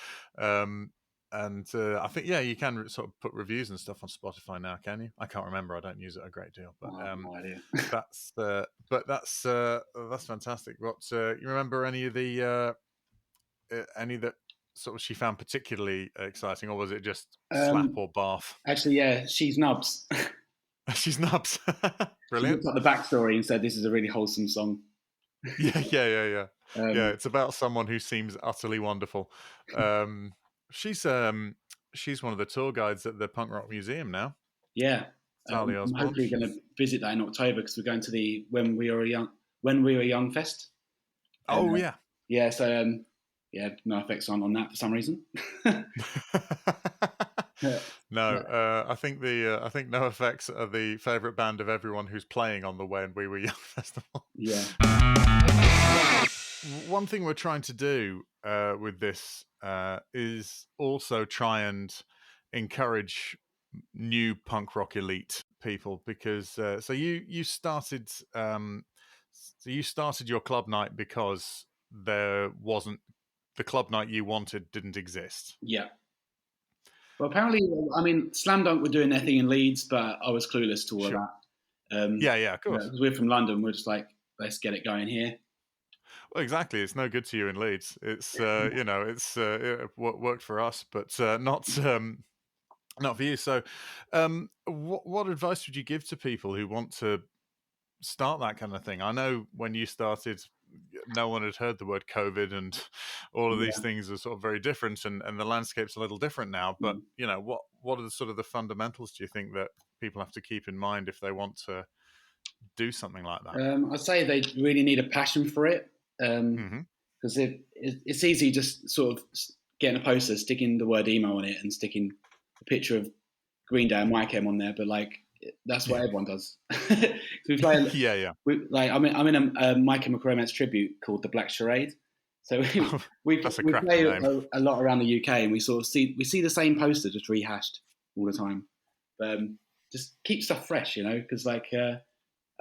And I think, you can sort of put reviews and stuff on Spotify now, can you? I can't remember. I don't use it a great deal, but no idea. that's fantastic. What you remember any that sort of she found particularly exciting, or was it just slap or bath? Actually, yeah, She's Nubs. She's Nubs. Brilliant. She looked at the backstory and said, "This is a really wholesome song." Yeah. It's about someone who seems utterly wonderful. She's one of the tour guides at the Punk Rock Museum now. Yeah, I'm hopefully going to visit that in October, because we're going to the When We Were Young fest. Oh yeah. Yeah. So NOFX on that for some reason. No, I think NOFX are the favourite band of everyone who's playing on the When We Were Young festival. Yeah. One thing we're trying to do with this is also try and encourage new punk rock elite people, because so you started So you started your club night because there wasn't the club night you wanted didn't exist. Yeah. Well, apparently, I mean, Slam Dunk were doing their thing in Leeds, but I was clueless to all of that. Yeah, of course. Because we're from London, we're just like, let's get it going here. Well, exactly. It's no good to you in Leeds. It's it worked for us, but not for you. So, what advice would you give to people who want to start that kind of thing? I know when you started, no one had heard the word COVID, and all of these things are sort of very different, and the landscape's a little different now. But what are the sort of the fundamentals do you think that people have to keep in mind if they want to do something like that? I'd say they really need a passion for it, because it's easy just sort of getting a poster, sticking the word emo on it, and sticking a picture of Green Day and Wycombe on there. But like, that's what everyone does. We play, I'm in a My Chemical Romance tribute called the Black Charade. So we play a lot around the UK, and we sort of see the same poster just rehashed all the time. But just keep stuff fresh, because like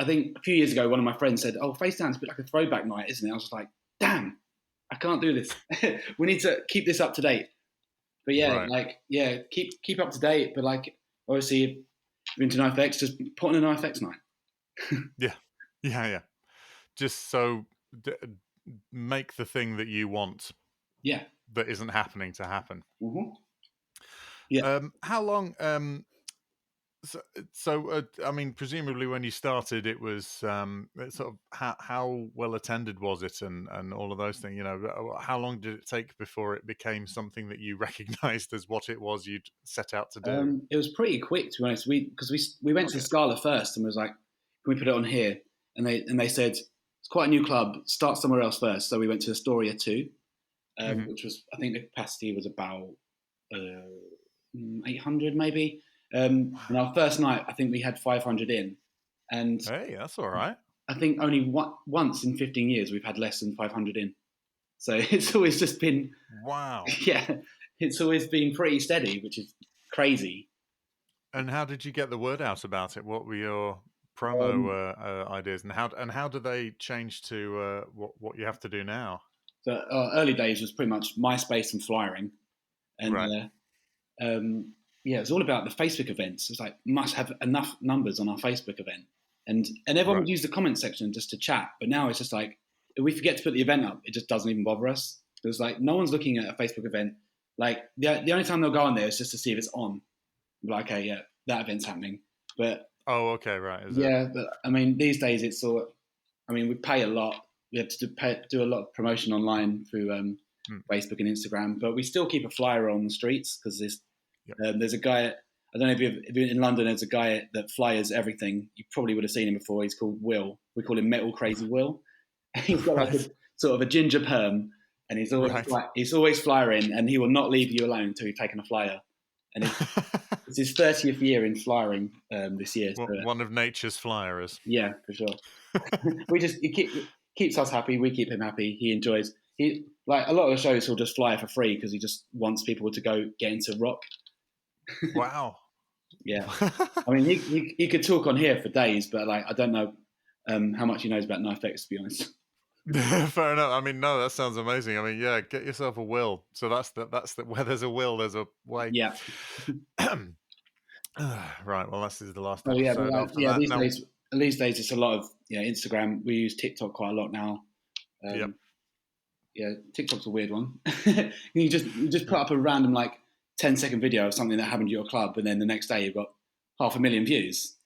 I think a few years ago, one of my friends said, "Oh, Face Down's a bit like a throwback night, isn't it?" I was just like, "Damn, I can't do this. We need to keep this up to date." But keep up to date. But like, obviously, if you're into NOFX, just put on a NOFX night. Yeah. Just so make the thing that you want. Yeah. That isn't happening to happen. Mm-hmm. Yeah. How long? So I mean, presumably when you started, it was sort of how well attended was it, and all of those things. How long did it take before it became something that you recognised as what it was you'd set out to do? It was pretty quick, to be honest. Because we went to Scala first and was like, "Can we put it on here?" And they said it's quite a new club. Start somewhere else first. So we went to Astoria 2, which was, I think the capacity was about 800 maybe. And our first night, I think we had 500 in. And hey, that's all right. I think only once in 15 years we've had less than 500 in. So it's always just been wow. Yeah, it's always been pretty steady, which is crazy. And how did you get the word out about it? What were your promo ideas, and how do they change to what you have to do now? So early days was pretty much MySpace and flyering, and it was all about the Facebook events. It was like, must have enough numbers on our Facebook event, and everyone would use the comment section just to chat. But now it's just like, if we forget to put the event up, it just doesn't even bother us. There's like, no one's looking at a Facebook event. Like the only time they'll go on there is just to see if it's on. Like, okay, yeah, that event's happening. But okay, right. But I mean, these days it's sort of, I mean, we pay a lot. We have to do a lot of promotion online through Facebook and Instagram, but we still keep a flyer on the streets because there's a guy. I don't know if you're in London. There's a guy that flyers everything. You probably would have seen him before. He's called Will. We call him Metal Crazy Will. He's got like a sort of a ginger perm, and he's always flyering, and he will not leave you alone until you've taken a flyer. And it's his 30th year in flyering this year. So, one of nature's flyers. Yeah, for sure. It keeps us happy. We keep him happy. He enjoys. He like a lot of the shows. He'll just fly for free because he just wants people to go get into rock. Wow. Yeah. I mean, he could talk on here for days, but like I don't know how much he knows about NOFX, to be honest. Fair enough. I mean, no, that sounds amazing. I mean, yeah, get yourself a will. So that's the where there's a will, there's a way. Yeah. Right. Well, this is the last. Oh yeah, these days it's a lot of Instagram. We use TikTok quite a lot now. Yeah, TikTok's a weird one. you just put up a random like 10-second video of something that happened at your club, and then the next day you've got 500,000 views.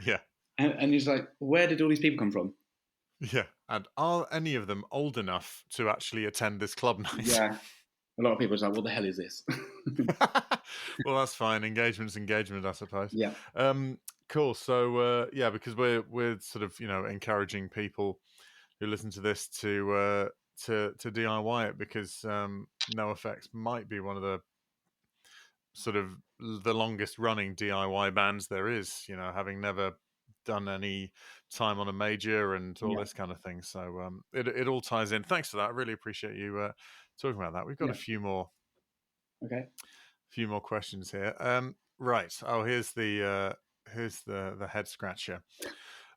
Yeah. And you're just like, where did all these people come from? Yeah, and are any of them old enough to actually attend this club night? Yeah, a lot of people are like, what the hell is this? Well, that's fine. Engagement's engagement, I suppose. Yeah. Cool. So, because we're sort of encouraging people who listen to this to DIY it, because NOFX might be one of the sort of the longest running DIY bands there is. Having never done any time on a major and all this kind of thing. So it all ties in. Thanks for that. I really appreciate you talking about that. We've got a few more. Okay. Few more questions here. Right. Oh, here's the head scratcher.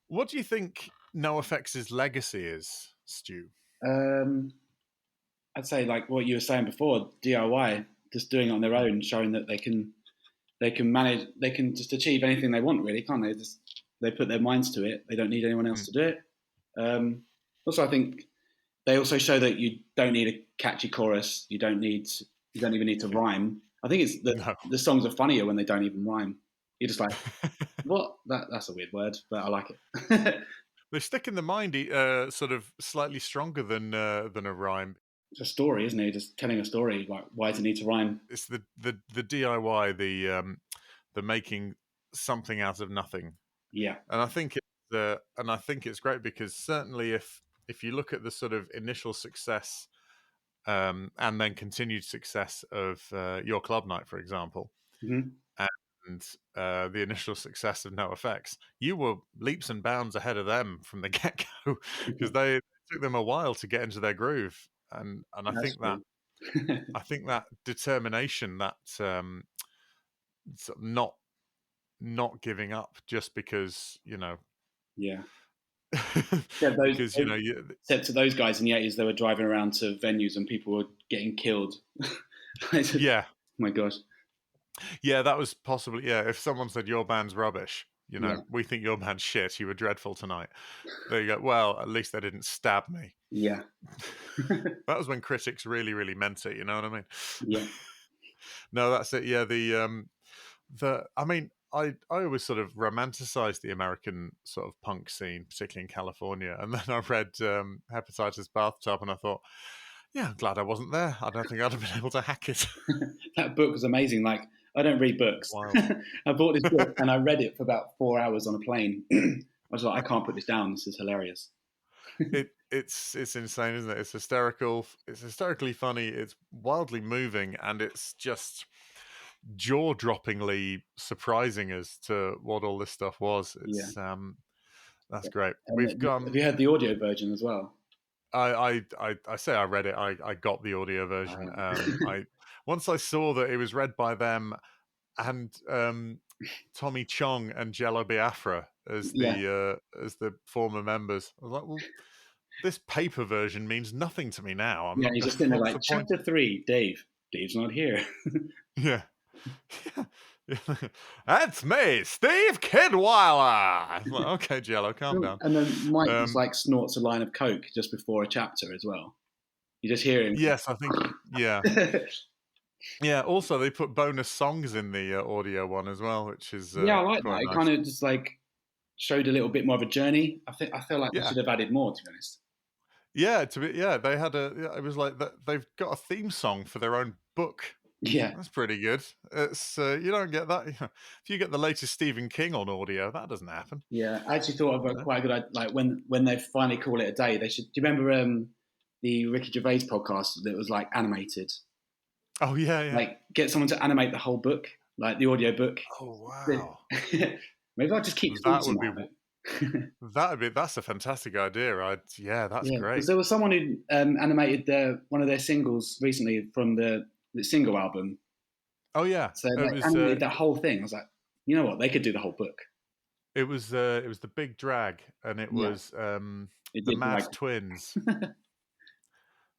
What do you think NOFX's legacy is, Stu? I'd say like what you were saying before, DIY, just doing it on their own, showing that they can manage, they can just achieve anything they want, really, can't they? They put their minds to it. They don't need anyone else to do it. Also, I think they also show that you don't need a catchy chorus. You don't even need to rhyme. I think it's the songs are funnier when they don't even rhyme. You're just like, what? That's a weird word, but I like it. They stick in the mind sort of slightly stronger than a rhyme. It's a story, isn't it? Just telling a story. Like, why does it need to rhyme? It's the DIY, the making something out of nothing. Yeah, and I think it's great because certainly if you look at the sort of initial success and then continued success of Your Club Night, for example, and the initial success of NOFX, you were leaps and bounds ahead of them from the get-go because they took them a while to get into their groove, and I think that I think that determination, that not giving up just because yeah. Because said to those guys in the 80s, they were driving around to venues and people were getting killed. Yeah. Oh my gosh. Yeah, that was possibly, if someone said your band's rubbish, we think your band's shit, you were dreadful tonight. There you go. Well, at least they didn't stab me. Yeah. That was when critics really, really meant it, you know what I mean? Yeah. No, that's it. Yeah, I always sort of romanticized the American sort of punk scene, particularly in California. And then I read Hepatitis Bathtub and I thought, yeah, I'm glad I wasn't there. I don't think I'd have been able to hack it. That book was amazing. Like, I don't read books. I bought this book and I read it for about 4 hours on a plane. I was like, I can't put this down. This is hilarious. It's insane, isn't it? It's hysterical. It's hysterically funny. It's wildly moving, and it's just jaw-droppingly surprising as to what all this stuff was. It's that's great. Have you heard the audio version as well? I say I read it. I got the audio version. Once I saw that it was read by them and Tommy Chong and Jello Biafra as the former members. I was like, well, this paper version means nothing to me now. He's just in there like, chapter 3, Dave. Dave's not here. Yeah. That's me, Steve Kidweiler. Like, okay, Jello, calm down. And then Mike just like snorts a line of coke just before a chapter as well. You just hear him. Yes, I think. Yeah. Yeah. Also, they put bonus songs in the audio one as well, which is I like that. Nice. It kind of just like showed a little bit more of a journey. I feel like they should have added more, to be honest. Yeah, they had it was like they've got a theme song for their own book. Yeah, that's pretty good. It's you don't get that. If you get the latest Stephen King on audio, that doesn't happen. Yeah, I actually thought of quite a good, like when they finally call it a day, they should. Do you remember the Ricky Gervais podcast that was like animated? Oh yeah. Like get someone to animate the whole book, like the audio book. Oh wow. Maybe I'll just keep that would be that's a fantastic idea. That's great. Because there was someone who animated one of their singles recently from the single album. Oh yeah, so they animated that whole thing. I was like, you know what, they could do the whole book. It was the Big Drag, and it was the Mad Twins.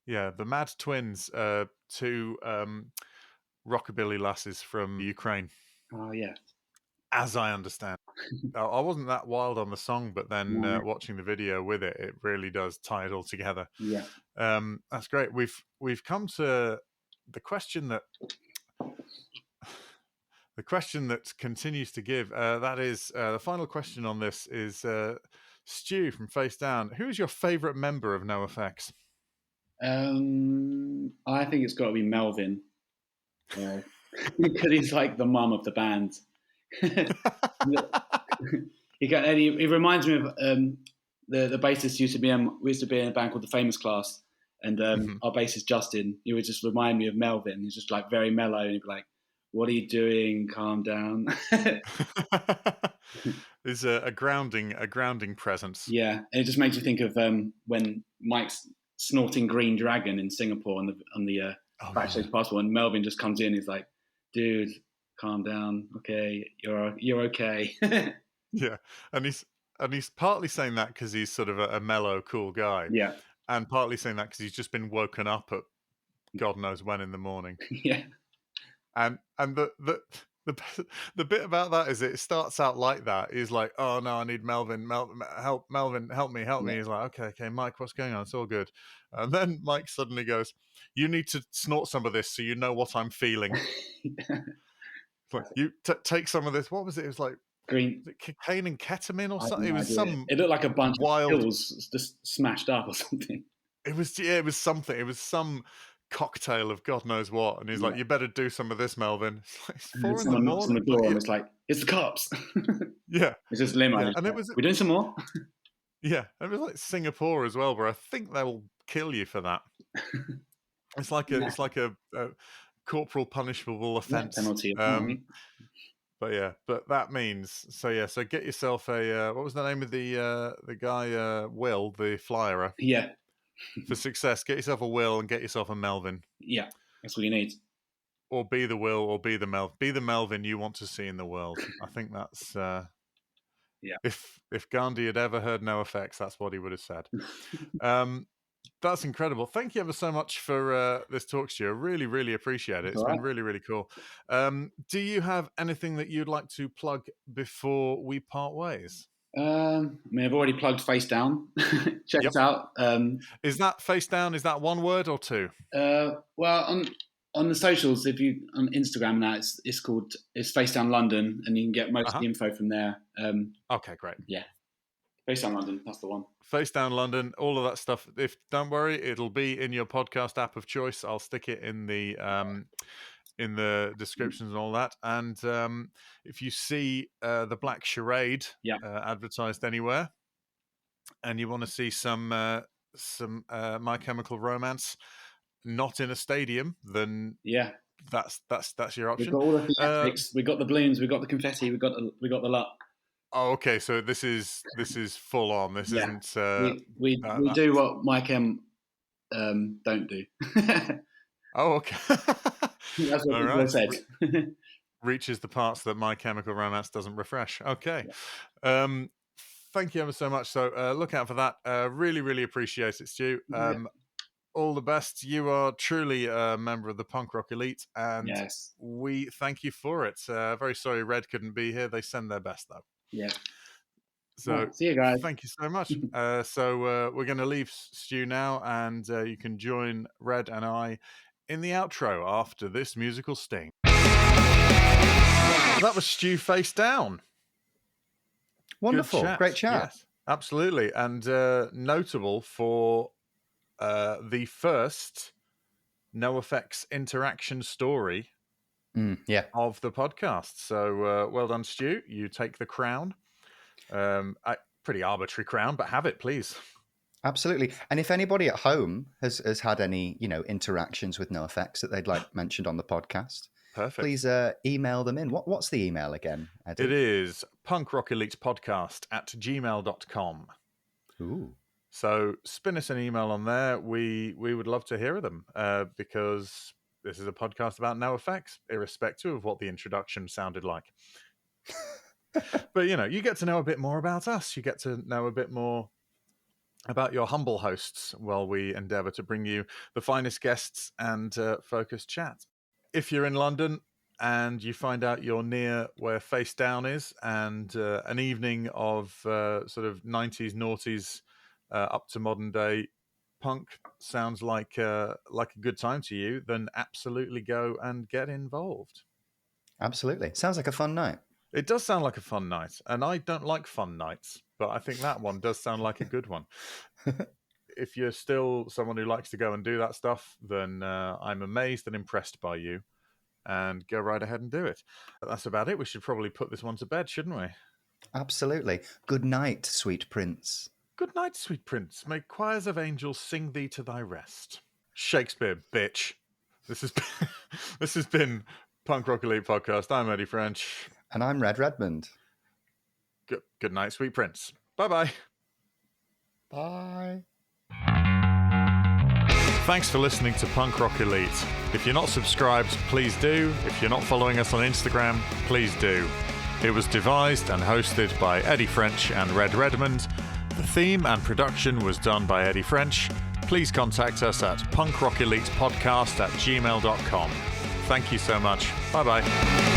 Yeah, the Mad Twins, two rockabilly lasses from Ukraine. Oh yeah. As I understand, I wasn't that wild on the song, but then watching the video with it, it really does tie it all together. Yeah, that's great. We've come to the question that continues to give. That is the final question on this is Stu from Face Down. Who is your favourite member of NOFX? I think it's got to be Melvin, because he's like the mum of the band. He reminds me of the bassist used to be in a band called the Famous Class, and our bassist Justin. He would just remind me of Melvin. He's just like very mellow, and he'd be like, "What are you doing? Calm down." There's a grounding presence. Yeah, and it just makes you think of when Mike's snorting Green Dragon in Singapore on the backstage passport, and Melvin just comes in. He's like, "Dude, calm down. Okay, you're okay." Yeah, and And he's partly saying that because he's sort of a mellow, cool guy. Yeah. And partly saying that because he's just been woken up at God knows when in the morning. Yeah. And the bit about that is it starts out like that. He's like, "Oh no, I need Melvin. Help me. He's like, okay, Mike, what's going on? It's all good." And then Mike suddenly goes, "You need to snort some of this so you know what I'm feeling." Like, you take some of this. What was it? It was like green cocaine and ketamine or something. No, it was some. It looked like a bunch wild of pills just smashed up or something. It was something. It was some cocktail of God knows what. And he's like, "You better do some of this, Melvin." It's 4 in the morning. Knocks on the door and it's like, "It's the cops." Yeah, it's just limo. Yeah. And it was. We're doing some more. Yeah, it was like Singapore as well, where I think they'll kill you for that. It's like a corporal punishable offence. Penalty. But that means so get yourself a what was the name of the guy Will, the flyerer? Yeah. For success, get yourself a Will and get yourself a Melvin. Yeah, that's what you need. Or be the Will, or be the Melvin. Be the Melvin you want to see in the world. I think that's yeah. If Gandhi had ever heard NOFX, that's what he would have said. That's incredible. Thank you ever so much for this talk, Stu. I really, really appreciate it. It's been really, really cool. Do you have anything that you'd like to plug before we part ways? I mean, I've already plugged Face Down. Check it out. Is that Face Down? Is that one word or two? Well, on the socials, if you on Instagram now, it's Face Down London, and you can get most of the info from there. Okay, great. Yeah, Face Down London, that's the one. Face Down London, all of that stuff. Don't worry, it'll be in your podcast app of choice. I'll stick it in the descriptions and all that. And if you see the Black Charade advertised anywhere, and you want to see some My Chemical Romance, not in a stadium, then that's your option. We've got all the theatrics, we got the balloons, we got the confetti, we got the lot. Oh, okay. So this is full on. This isn't. We do what My Chem don't do. Oh, okay. That's what people said. Reaches the parts that My Chemical Romance doesn't refresh. Okay. Yeah. Thank you ever so much. So look out for that. Really, really appreciate it, Stu. All the best. You are truly a member of the Punk Rock Elite, and we thank you for it. Very sorry Red couldn't be here. They send their best, though. Yeah. So see you guys. Thank you so much. So we're going to leave Stu now, and you can join Red and I in the outro after this musical sting. That was Stu Face Down. Wonderful. Great chat. Yes, absolutely. And notable for the first NOFX interaction story of the podcast. So well done, Stu. You take the crown. Pretty arbitrary crown, but have it, please. Absolutely. And if anybody at home has had any, interactions with NOFX that they'd like mentioned on the podcast, please email them in. What's the email again, Eddie? It is punkrockelitepodcast@gmail.com. Ooh. So spin us an email on there. We would love to hear them because this is a podcast about NOFX, irrespective of what the introduction sounded like. But, you get to know a bit more about us. You get to know a bit more about your humble hosts while we endeavour to bring you the finest guests and focused chat. If you're in London and you find out you're near where Face Down is and an evening of sort of 90s, noughties up to modern day punk sounds like a good time to you, then absolutely go and get involved. Absolutely. Sounds like a fun night. It does sound like a fun night, and I don't like fun nights, but I think that one does sound like a good one. If you're still someone who likes to go and do that stuff, then I'm amazed and impressed by you, and go right ahead and do it. But that's about it. We should probably put this one to bed, shouldn't we? Absolutely. Good night, sweet prince. Good night, sweet prince. May choirs of angels sing thee to thy rest. Shakespeare, bitch. This has been Punk Rock Elite Podcast. I'm Eddie French. And I'm Red Redmond. Good night, sweet prince. Bye-bye. Bye. Thanks for listening to Punk Rock Elite. If you're not subscribed, please do. If you're not following us on Instagram, please do. It was devised and hosted by Eddie French and Red Redmond. The theme and production was done by Eddie French. Please contact us at punkrockelitepodcast@gmail.com. Thank you so much. Bye-bye.